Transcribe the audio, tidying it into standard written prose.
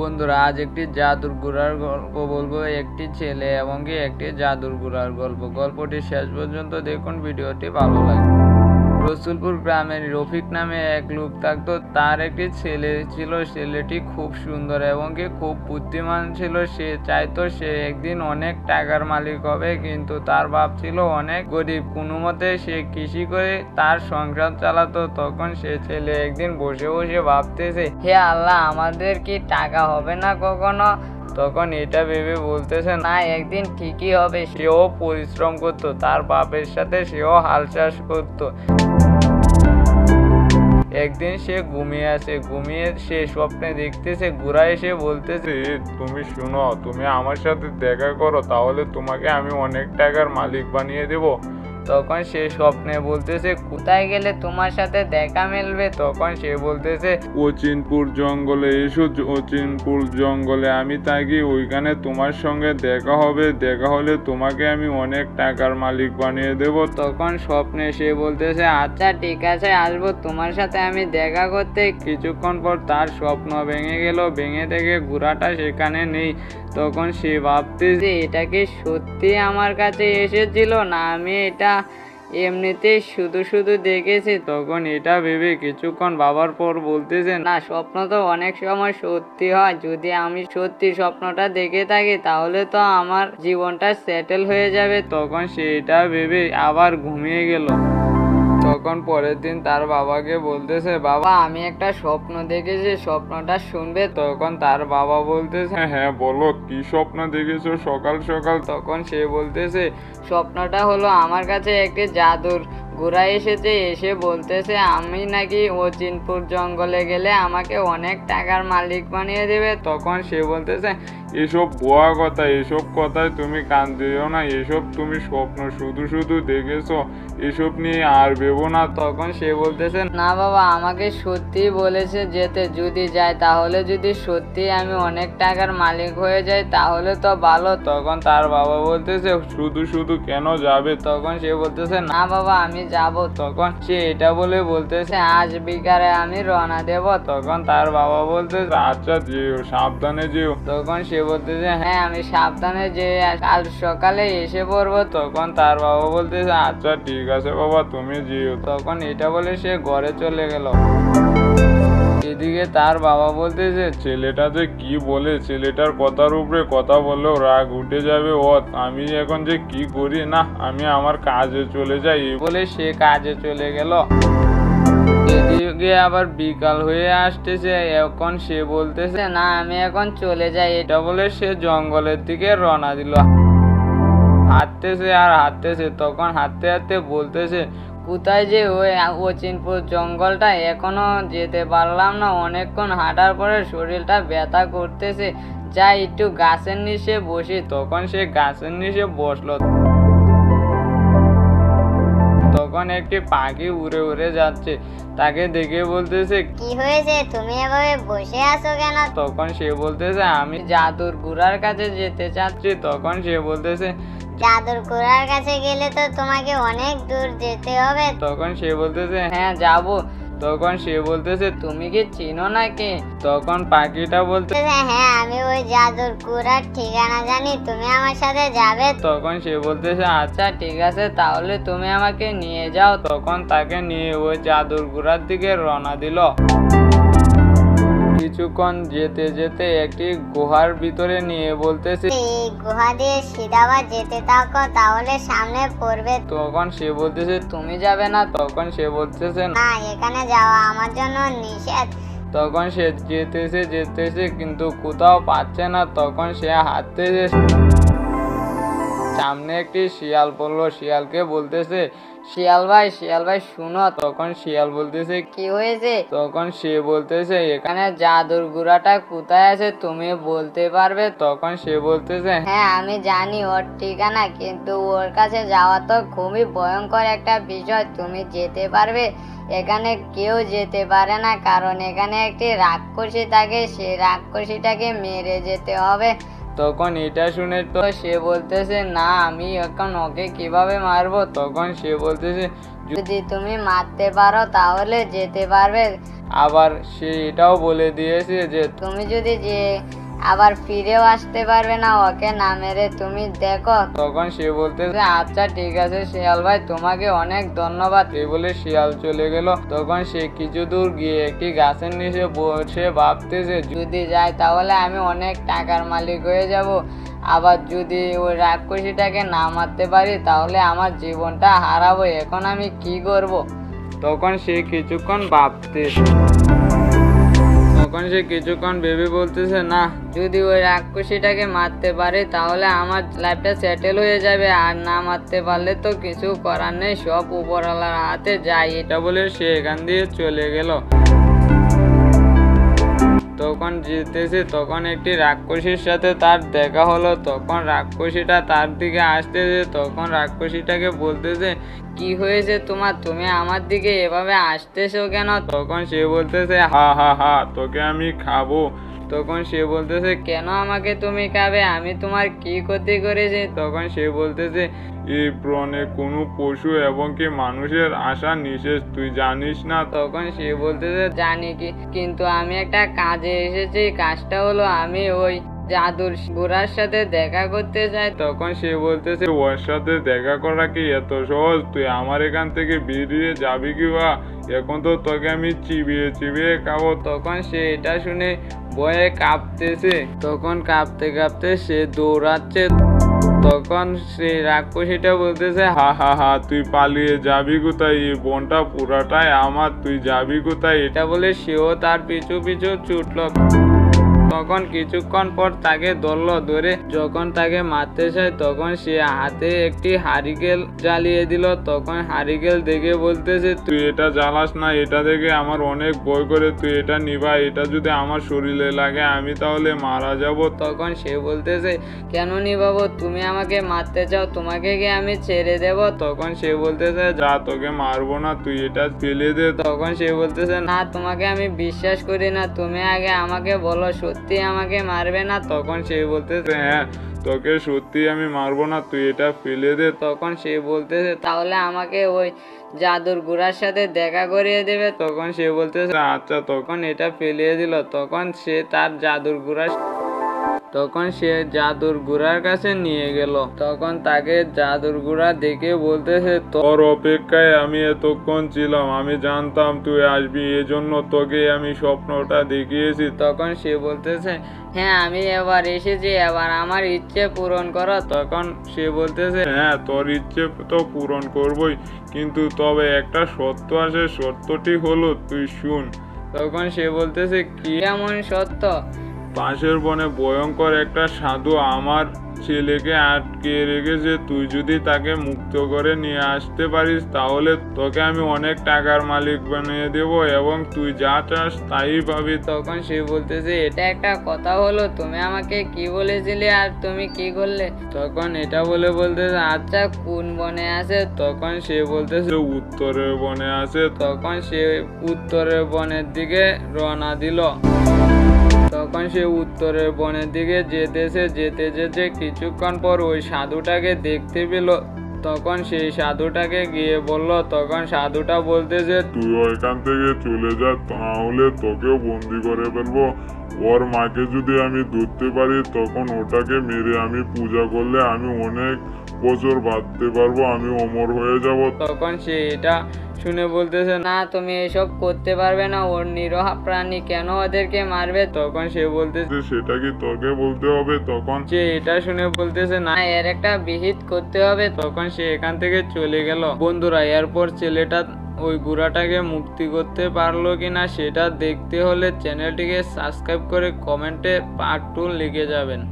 বন্ধুরা, আজ একটি জাদুর গুড়ার গল্প বলবো। একটি ছেলে এবং একটি জাদুর গুড়ার গল্প। গল্পটি শেষ পর্যন্ত দেখুন, ভিডিওটি ভালো লাগবে। রসুলপুর গ্রামের রফিক নামে এক লোক থাকতো। তার একটি ছেলে ছিল। ছেলেটি খুব সুন্দর এবং খুব বুদ্ধিমান ছিল। সে চাইতো সে একদিন অনেক টাকার মালিক হবে, কিন্তু তার বাপ ছিল অনেক গরিব। কোনো মতে সে কৃষি করে তার সংসার চালাতো। তখন সে ছেলে একদিন বসে বসে ভাবতেছে, হে আল্লাহ, আমাদের কি টাকা হবে না কখনো? তখন এটা ভেবে বলতেছে, না, একদিন ঠিকই হবে। সেও পরিশ্রম করতো, তার বাপের সাথে সেও হাল চাষ করতো। একদিন সে ঘুমিয়ে সে স্বপ্নে দেখতেছে ঘোড়া এসে বলতেছে, তুমি শুনো, তুমি আমার সাথে দেখা করো, তাহলে তোমাকে আমি অনেক টাকার মালিক বানিয়ে দেবো। তখন সে স্বপ্নে বলতেছে, কোথায় গেলে তোমার সাথে দেখা মিলবে? তখন সে বলতেছে, অচিনপুর জঙ্গলে এসো। অচিনপুর জঙ্গলে আমি থাকি, ওইখানে তোমার সঙ্গে দেখা হবে। দেখা হলে তোমাকে আমি অনেক টাকার মালিক বানিয়ে দেব। তখন স্বপ্নে সে বলতেছে, আচ্ছা ঠিক আছে, আসবো তোমার সাথে আমি দেখা করতে। কিছুক্ষণ পর তার স্বপ্ন ভেঙে গেল। ভেঙে থেকে ঘোড়াটা সেখানে নেই। তখন সে ভাবতেছে, এটা কি সত্যি আমার কাছে এসেছিল, না আমি এটা এমনিতেই শুধু শুধু দেখেছি? তখন এটা ভেবে কিছুক্ষণ ভাবার পর বলতেছে, না, স্বপ্ন তো অনেক সময় সত্যি হয়। যদি আমি সত্যি স্বপ্নটা দেখে থাকি, তাহলে তো আমার জীবনটা সেটেল হয়ে যাবে। তখন সে এটা ভেবে আবার ঘুমিয়ে গেল। তখন পরের দিন তার বাবাকে বলতেছে, বাবা, আমি একটা স্বপ্ন দেখেছি, স্বপ্নটা শুনবে? তখন তার বাবা বলতেছে, হ্যাঁ, বলো, কি স্বপ্ন দেখেছো সকাল সকাল? তখন সে বলতেছে, স্বপ্নটা হলো আমার কাছে একটি জাদুর ঘোড়া এসেছে। এসে বলতেছে আমি নাকি অচিনপুর জঙ্গলে গেলে আমাকে অনেক টাকার মালিক বানিয়ে দেবে। তখন সে বলতেছে, এসব ভুয়া কথা, এসব কথায় তুমি কান দিও না। এসব তুমি স্বপ্ন শুধু শুধু দেখেছো, এসব নিয়ে আর ভেবো না। তখন সে বলতেছে, না বাবা, আমাকে সত্যি বলেছে যেতে, যদি যাই তাহলে যদি সত্যি আমি অনেক টাকার মালিক হয়ে যাই তাহলে তো ভালো। তখন তার বাবা বলতেছে, শুধু শুধু কেন যাবে? তখন সে বলতেছে, না বাবা, আমি যাব। তখন সে এটা বলে বলতেছে, আজ বিকালে আমি রওনা দেব। তখন তার বাবা বলতেছে, আচ্ছা যেও, সাবধানে যেও। তখন সে বলতেছে, হ্যাঁ, আমি সাবধানে যে কাল সকালে এসে পড়বো। তখন তার বাবা বলতেছে, আচ্ছা ঠিক আছে বাবা, তুমি যেও। তখন এটা বলে সে ঘরে চলে গেল। এদিকে তার বাবা বলতেছে, ছেলেটা যে কি বলে, ছেলেটার কথার উপরে কথা বললেও রাগ উঠে যাবে ওর। আমি এখন যে কি করি, না, আমি আমার কাজে চলে যাই বলে সে কাজে চলে গেল। এদিকে আবার বিকাল হয়ে আসতেছে। এখন সে বলতেছে, না, আমি এখন চলে যাই। এটা বলে সে জঙ্গলের দিকে রওনা দিল। হাঁটতেছে আর হাঁটতেছে। তখন হাঁটতে হাঁটতে বলতেছে, কোথায় যে ওই অচিনপুর জঙ্গলটা, এখনো যেতে পারলাম না। অনেকক্ষণ হাঁটার পরে শরীরটা ব্যথা করতেছে, যাই একটু গাছের নিচে বসি। তখন সে গাছের নিচে বসলো। তখন একটি পাখি উড়ে উড়ে যাচ্ছে। তাকে দেখে বলতেছে, কি হয়েছে, তুমি এভাবে বসে আছো কেন? তখন সে বলতেছে, আমি জাদুর ঘোড়ার কাছে যেতে চাচ্ছি। তখন সে বলতেছে, জাদুর ঘোড়ার কাছে গেলে তো তোমাকে অনেক দূর যেতে হবে। তখন সে বলতেছে, হ্যাঁ, যাব। তখন সে বলতেছে, তুমি কি চিনো নাকি? তখন পাখিটা বলতেছে, হ্যাঁ, আমি ওই জাদুর ঘোড়ার ঠিকানা জানি, তুমি আমার সাথে যাবে? তখন সে বলতেছে, আচ্ছা ঠিক আছে, তাহলে তুমি আমাকে নিয়ে যাও। তখন তাকে নিয়ে ওই জাদুর ঘোড়ার দিকে রওনা দিল। কিছুক্ষণ যেতে যেতে একটি গুহার ভিতরে নিয়ে বলতেছে, এই গুহা দিয়ে সিধাবার যেতে থাকো, তাহলে সামনে পড়বে। তখন সে বলতেছে, তুমি যাবে না? তখন সে বলতেছে, না, এখানে যাওয়া আমার জন্য নিষেধ। তখন সে যেতেছে কিন্তু কোথাও পাচ্ছে না। তখন সে হাঁটতেছে, সামনে একটি শিয়াল পড়লো। শিয়ালকে বলতেছে, শিয়াল ভাই শুনো। তখন শিয়াল বলতেছে, কি হয়েছে? তখন সে বলতেছে, এখানে জাদুর ঘোড়াটা কোথায় আছে তুমি বলতে পারবে? তখন সে বলতেছে, হ্যাঁ, আমি জানি ওর ঠিকানা, কিন্তু ওর কাছে যাওয়া তো খুবই ভয়ঙ্কর একটা বিষয়। তুমি যেতে পারবে? এখানে কেউ যেতে পারে না, কারণ এখানে একটি রাক্ষসী থাকে। সে রাক্ষসীটাকে মেরে যেতে হবে। তখন এটা শুনে তো সে বলতেছে না আমি এখন ওকে কিভাবে মারবো। তখন সে বলতেছে যদি তুমি মারতে পারো তাহলে যেতে পারবে, আবার সে এটাও বলে দিয়েছে যে তুমি যদি যে আবার ফিরেও আসতে পারবে না ওকে না মেরে, তুমি দেখো। তখন সে বলতেছে আচ্ছা ঠিক আছে শিয়াল ভাই, তোমাকে অনেক ধন্যবাদ। এই বলে শিয়াল চলে গেল। তখন সে কিছু দূর গিয়ে একটি গাছের নিচে বসে ভাবতেছে যদি যাই তাহলে আমি অনেক টাকার মালিক হয়ে যাব, আবার যদি ওই রাক্ষসীটাকে না মারতে পারি তাহলে আমার জীবনটা হারাবো, এখন আমি কি করব। তখন সে কিছুক্ষণ ভেবে বলতেছে না, যদি ওই রাক্ষসীটাকে মারতে পারে তাহলে আমার লাইফটা সেটেল হয়ে যাবে, আর না মারতে পারলে তো কিছু করার নেই, সব উপরওয়ালার হাতে যাই। এটা বলে সে এখান দিয়ে চলে গেল। তখন যেতেছে তখন একটি রাক্ষসীর সাথে তার দেখা হলো। তখন রাক্ষসীটা তার দিকে আসতেছে। তখন রাক্ষসীটাকে বলতেছে কি হয়েছে তোমার, তুমি আমার দিকে এভাবে আসতেছো কেন। তখন সে বলতেছে হা হা হা, তোকে আমি খাবো। তখন সে বলতেছে কেন আমাকে তুমি খাবে, আমি তোমার কি ক্ষতি করেছি। তখন সে বলতেছে এই বনে কোনো পশু এবং কি মানুষের আসা নিষেধ, তুই জানিস না। তখন সে বলতেছে জানি কি, কিন্তু আমি একটা কাজে এসেছি, কাজটা হলো আমি ওই জাদুর বুড়ার সাথে দেখা করতে চাই। তখন সে বলতেছে ওর সাথে দেখা করা কি এত সহজ, তুই আমার এখান থেকে বেরিয়ে যাবি কি বা, এখন তো তোকে আমি চিবিয়ে চিবিয়ে খাবো। তখন সে এটা শুনে ভয়ে কাঁপতেছে। তখন কাঁপতে কাঁপতে সে দৌড়াচ্ছে। তখন সে রাক্ষসীটা বলতেছে হা হা হা, তুই পালিয়ে যাবি কোথায়, এই বনটা পুরাটাই আমার, তুই যাবি কোথায়। এটা বলে সেও তার পিছু পিছু ছুটলো। তখন কিছুক্ষণ পর তাকে ধরে যখন তাকে মারতে চায় তখন সে হাতে একটি হারিকেল জ্বালিয়ে দিল। তখন হারিকেল দেখে বলতেছে তুই এটা জ্বালাস না, এটা দেখে আমার অনেক ভয় করে, তুই এটা নিভা, এটা যদি আমার শরীরে লাগে আমি তাহলে মারা যাব। তখন সে বলতেছে কেন নিভাবো, তুমি আমাকে মারতে চাও, তোমাকে কি আমি ছেড়ে দেব। তখন সে বলতেছে যা, তোকে মারবো না, তুই এটা ফেলে দে। তখন সে বলতেছে না, তোমাকে আমি বিশ্বাস করি না, তুমি আগে আমাকে বলো সত্যি আমাকে মারবে না। তখন সে বলতেছে হ্যাঁ, তোকে সত্যি আমি মারবো না, তুই এটা ফেলে দে। তখন সে বলতেছে তাহলে আমাকে ওই জাদুর গুড়ার সাথে দেখা করিয়ে দেবে। তখন সে বলতেছে আচ্ছা। তখন এটা ফেলিয়ে দিল। তখন সে তার জাদুর গুড়ার কাছে নিয়ে গেল। তখন তাকে জাদুর গুড়া দেখে বলতেছে তোর অপেক্ষায় আমি এতক্ষণ ছিলাম, আমি জানতাম তুই আসবি, এজন্য তোকে আমি স্বপ্নটা দেখিয়েছি। তখন সে বলতেছে হ্যাঁ আমি এবার এসেছি, এবার আমার ইচ্ছে পূরণ করো। তখন সে বলতেছে হ্যাঁ, তোর ইচ্ছে তো পূরণ করবই, কিন্তু তবে একটা শর্ত আছে, শর্তটি হলো তুই শুন। তখন সে বলতেছে কি এমন সত্য। পাশের বনে ভয়ঙ্কর একটা সাধু আমার ছেলেকে আটকে রেখেছে, তুই যদি তাকে মুক্ত করে নিয়ে আসতে পারিস তাহলে তোকে আমি অনেক টাকার মালিক বানিয়ে দেব এবং তুই যা চাস তাই পাবি। তখন সে বলতেছে এটা একটা কথা হলো, তুমি আমাকে কি বলেছিলে আর তুমি কি করলে। তখন এটা বলতেছে আচ্ছা কোন বনে আছে। তখন সে বলতেছে উত্তরের বনে আছে। তখন সে উত্তরের বনের দিকে রওনা দিল। তখন সে উত্তরের বনের দিকে যেতে যেতে কিছুক্ষণ পর ওই সাধুটাকে দেখতে পেল। তখন সেই সাধুটাকে গিয়ে বলল। তখন সাধুটা বলতেছে তুই ওইখান থেকে চলে যা, তাহলে তোকেও বন্দি করে ফেলবো। ওর মাকে যদি আমি ধরতে পারি তখন ওটাকে মেরে আমি পূজা করলে আমি অনেক বছর বাঁচতে পারবো, আমি অমর হয়ে যাব। তখন সে এটা শুনে বলতেছে না তুমি এসব করতে পারবে না, ওর নিরহ প্রাণী, কেন ওদেরকে মারবে। তখন সে বলতেছে সেটা কি তোকে বলতে হবে। তখন সে এটা শুনে বলতেছে না এর একটা বিহিত করতে হবে। তখন সে এখান থেকে চলে গেল। বন্ধুরা এরপর ছেলেটা ওই গুড়াটাকে মুক্তি করতে পারলো কিনা সেটা দেখতে হলে চ্যানেলটিকে সাবস্ক্রাইব করে কমেন্টে পার্ট 2 লিখে যাবেন।